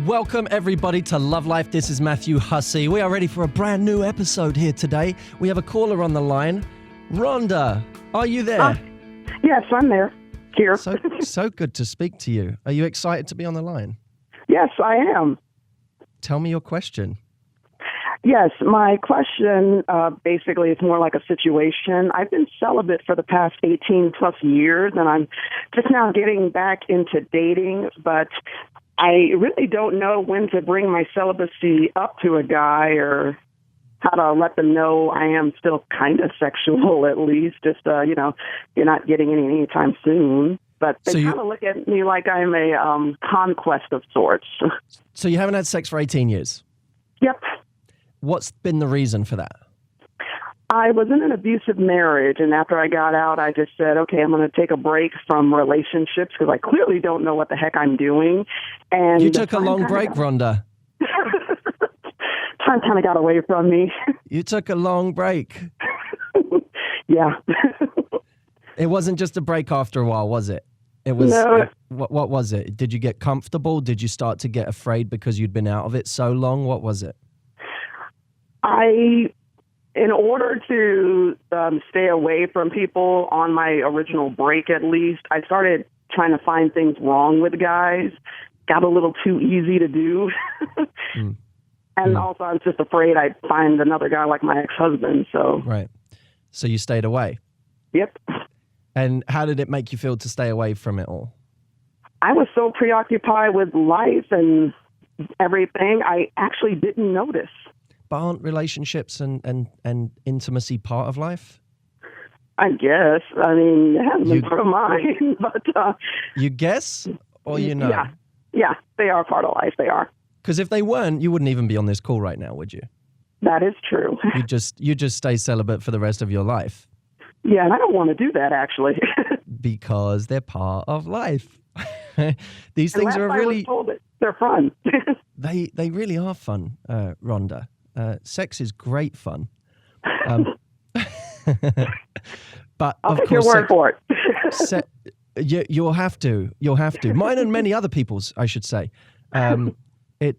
Welcome everybody to Love Life. This is Matthew Hussey. We are ready for a brand new episode here today. We have a caller on the line. Rhonda, are you there? Yes, I'm there. Here. So good to speak to you. Are you excited to be on the line? Yes, I am. Tell me your question. Yes, my question basically is more like a situation. I've been celibate for the past 18 plus years, and I'm just now getting back into dating, but I really don't know when to bring my celibacy up to a guy or how to let them know I am still kind of sexual, at least. Just, you're not getting any anytime soon. But they kind of look at me like I'm a conquest of sorts. So you haven't had sex for 18 years? Yep. What's been the reason for that? I was in an abusive marriage, and after I got out, I just said, okay, I'm going to take a break from relationships because I clearly don't know what the heck I'm doing. And you took a long break, Rhonda. Time kind of got away from me. You took a long break. Yeah. It wasn't just a break after a while, was it? It was. No. What was it? Did you get comfortable? Did you start to get afraid because you'd been out of it so long? What was it? In order to stay away from people on my original break, at least, I started trying to find things wrong with guys. Got a little too easy to do. And also, I was just afraid I'd find another guy like my ex-husband. So Right. So you stayed away? Yep. And how did it make you feel to stay away from it all? I was so preoccupied with life and everything, I actually didn't notice. But aren't relationships and intimacy part of life? I guess. I mean, it hasn't been part of mine. But, you guess or you know? Yeah, they are part of life. They are. Because if they weren't, you wouldn't even be on this call right now, would you? That is true. You just stay celibate for the rest of your life. Yeah, and I don't want to do that, actually. Because they're part of life. These things are really... I was told it. They're fun. They really are fun, Rhonda. Sex is great fun. But I'll of take course, your word for it. You'll have to. You'll have to. Mine and many other people's, I should say. It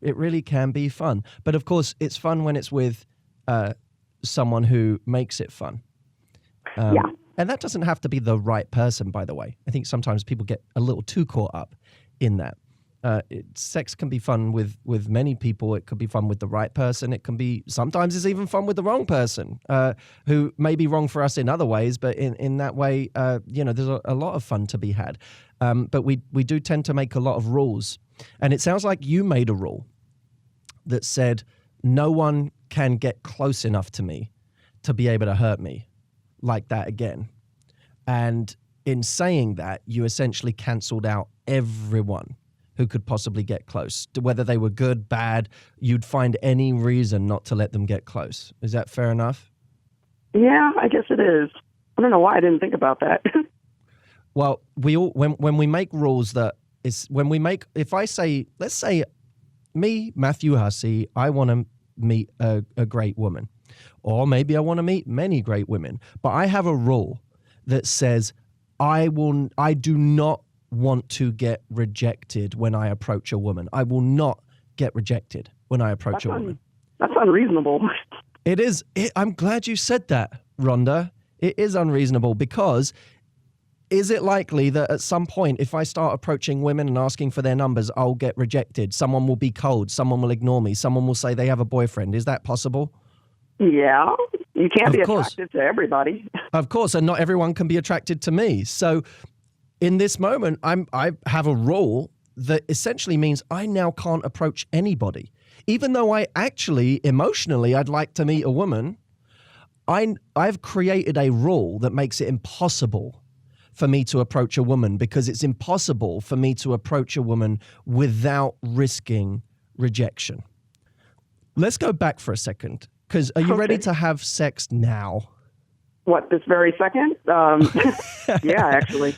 really can be fun. But of course, it's fun when it's with someone who makes it fun. Yeah. And that doesn't have to be the right person, by the way. I think sometimes people get a little too caught up in that. Sex can be fun with many people. It could be fun with the right person. It can be, sometimes it's even fun with the wrong person, who may be wrong for us in other ways, but in that way, there's a lot of fun to be had. But we do tend to make a lot of rules. And it sounds like you made a rule that said, no one can get close enough to me to be able to hurt me like that again. And in saying that, you essentially canceled out everyone who could possibly get close. Whether they were good, bad, you'd find any reason not to let them get close. Is that fair enough? Yeah, I guess it is. I don't know why I didn't think about that. Well, we all when we make rules if I say, let's say me, Matthew Hussey, I want to meet a great woman, or maybe I want to meet many great women, but I have a rule that says I do not want to get rejected when I approach a woman. I will not get rejected when I approach a woman. That's unreasonable. It is. I'm glad you said that, Rhonda. It is unreasonable because is it likely that at some point, if I start approaching women and asking for their numbers, I'll get rejected? Someone will be cold. Someone will ignore me. Someone will say they have a boyfriend. Is that possible? Yeah. You can't be attracted to everybody. Of course. And not everyone can be attracted to me. So in this moment, I have a rule that essentially means I now can't approach anybody. Even though I actually, emotionally, I'd like to meet a woman, I've created a rule that makes it impossible for me to approach a woman, because it's impossible for me to approach a woman without risking rejection. Let's go back for a second, because are you ready to have sex now? What, this very second? Yeah, actually.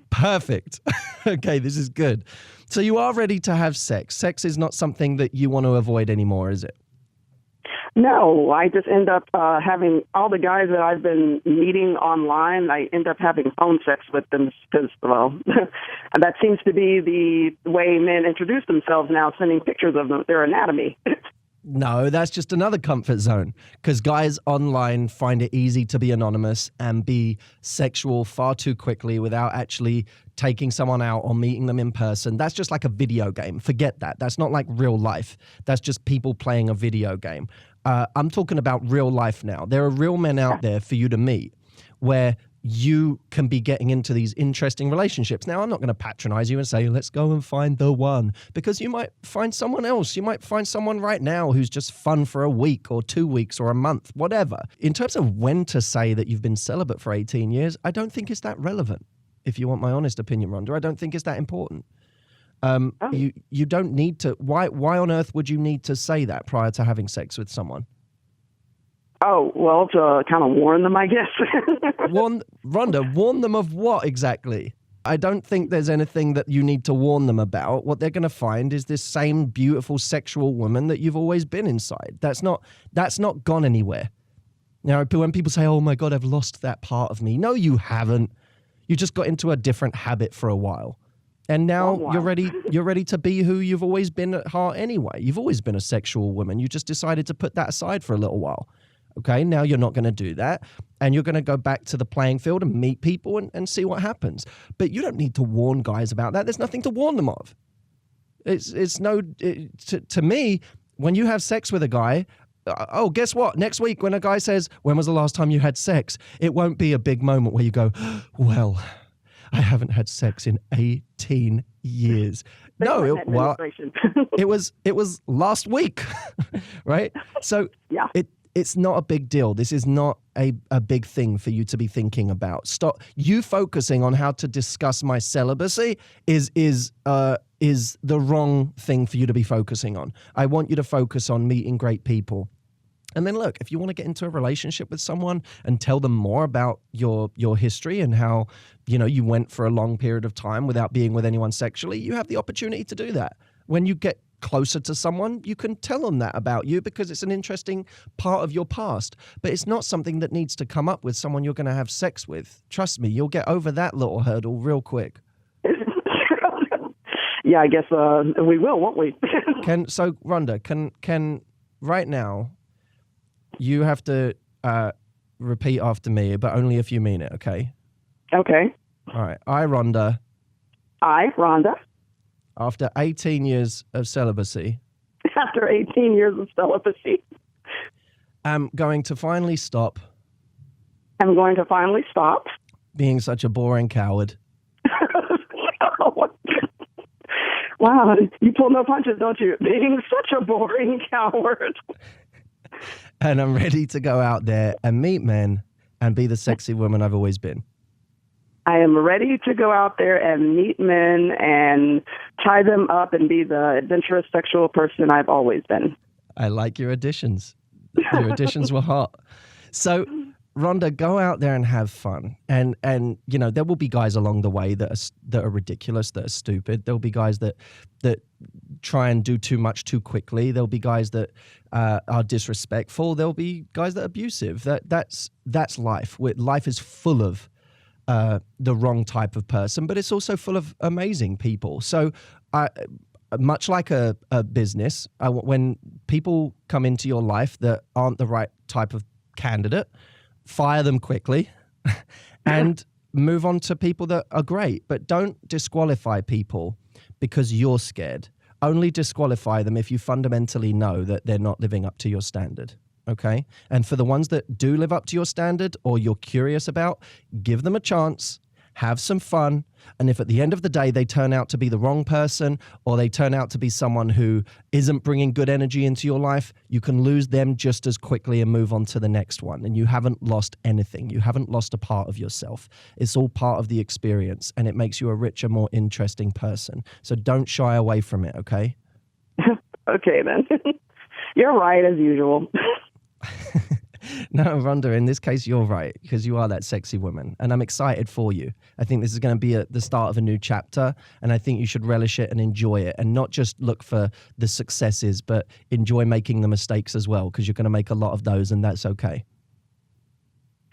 Perfect. Okay, this is good. So you are ready to have sex. Sex is not something that you want to avoid anymore, is it? No, I just end up having all the guys that I've been meeting online. I end up having phone sex with them because, well, that seems to be the way men introduce themselves now, sending pictures of their anatomy. No, that's just another comfort zone because guys online find it easy to be anonymous and be sexual far too quickly without actually taking someone out or meeting them in person. That's just like a video game. Forget that. That's not like real life. That's just people playing a video game. I'm talking about real life now. There are real men out there for you to meet where you can be getting into these interesting relationships. Now, I'm not going to patronize you and say, let's go and find the one, because you might find someone else. You might find someone right now who's just fun for a week or 2 weeks or a month, whatever. In terms of when to say that you've been celibate for 18 years, I don't think it's that relevant. If you want my honest opinion, Rhonda, I don't think it's that important. You don't need to. Why on earth would you need to say that prior to having sex with someone? Oh, well, to kind of warn them, I guess. Rhonda, warn them of what exactly? I don't think there's anything that you need to warn them about. What they're going to find is this same beautiful sexual woman that you've always been inside. That's not gone anywhere. Now, when people say, oh my God, I've lost that part of me. No, you haven't. You just got into a different habit for a while. And now you're ready to be who you've always been at heart anyway. You've always been a sexual woman. You just decided to put that aside for a little while. Okay, now you're not going to do that. And you're going to go back to the playing field and meet people and see what happens. But you don't need to warn guys about that. There's nothing to warn them of. To me, when you have sex with a guy, oh, guess what? Next week when a guy says, when was the last time you had sex? It won't be a big moment where you go, well, I haven't had sex in 18 years. No, it was last week, right? So yeah. It's not a big deal. This is not a big thing for you to be thinking about. Stop. You focusing on how to discuss my celibacy is the wrong thing for you to be focusing on. I want you to focus on meeting great people. And then look, if you want to get into a relationship with someone and tell them more about your history and how, you went for a long period of time without being with anyone sexually, you have the opportunity to do that. When you get closer to someone, you can tell them that about you because it's an interesting part of your past. But it's not something that needs to come up with someone you're going to have sex with. Trust me, you'll get over that little hurdle real quick. Yeah, I guess we will, won't we? So, Rhonda, can right now, you have to repeat after me, but only if you mean it, okay? Okay. All right. I, Rhonda. I, Rhonda. After 18 years of celibacy. After 18 years of celibacy. I'm going to finally stop. I'm going to finally stop. Being such a boring coward. Wow, you pull no punches, don't you? Being such a boring coward. And I'm ready to go out there and meet men and be the sexy woman I've always been. I am ready to go out there and meet men and tie them up and be the adventurous sexual person I've always been. I like your additions. Your additions were hot. So, Rhonda, go out there and have fun. And there will be guys along the way that are ridiculous, that are stupid. There'll be guys that try and do too much too quickly. There'll be guys that are disrespectful. There'll be guys that are abusive. That's life. Life is full of the wrong type of person, but it's also full of amazing people. So much like a business, when people come into your life that aren't the right type of candidate, fire them quickly and move on to people that are great. But don't disqualify people because you're scared. Only disqualify them if you fundamentally know that they're not living up to your standard. Okay. And for the ones that do live up to your standard or you're curious about, give them a chance, have some fun. And if at the end of the day they turn out to be the wrong person or they turn out to be someone who isn't bringing good energy into your life, you can lose them just as quickly and move on to the next one. And you haven't lost anything. You haven't lost a part of yourself. It's all part of the experience and it makes you a richer, more interesting person. So don't shy away from it. Okay. Okay, then. You're right as usual. No, Rhonda, in this case, you're right, because you are that sexy woman. And I'm excited for you. I think this is going to be the start of a new chapter. And I think you should relish it and enjoy it. And not just look for the successes, but enjoy making the mistakes as well, because you're going to make a lot of those, and that's okay.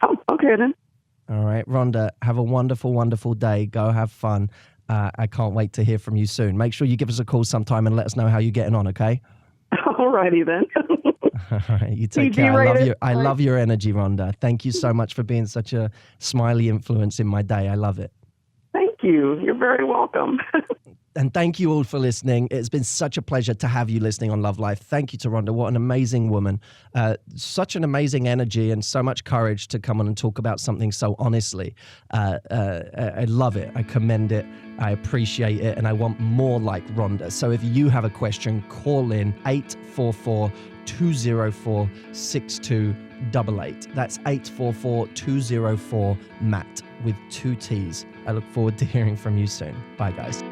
Oh, okay then. All right, Rhonda, have a wonderful, wonderful day. Go have fun. I can't wait to hear from you soon. Make sure you give us a call sometime and let us know how you're getting on, okay? All righty then. All right, you take care. I love your energy, Rhonda. Thank you so much for being such a smiley influence in my day. I love it. Thank you. You're very welcome. And thank you all for listening. It's been such a pleasure to have you listening on Love Life. Thank you to Rhonda. What an amazing woman. Such an amazing energy and so much courage to come on and talk about something so honestly. I love it. I commend it. I appreciate it. And I want more like Rhonda. So if you have a question, call in 844-204-6288. That's 844-204-MATT with 2 T's. I look forward to hearing from you soon. Bye, guys.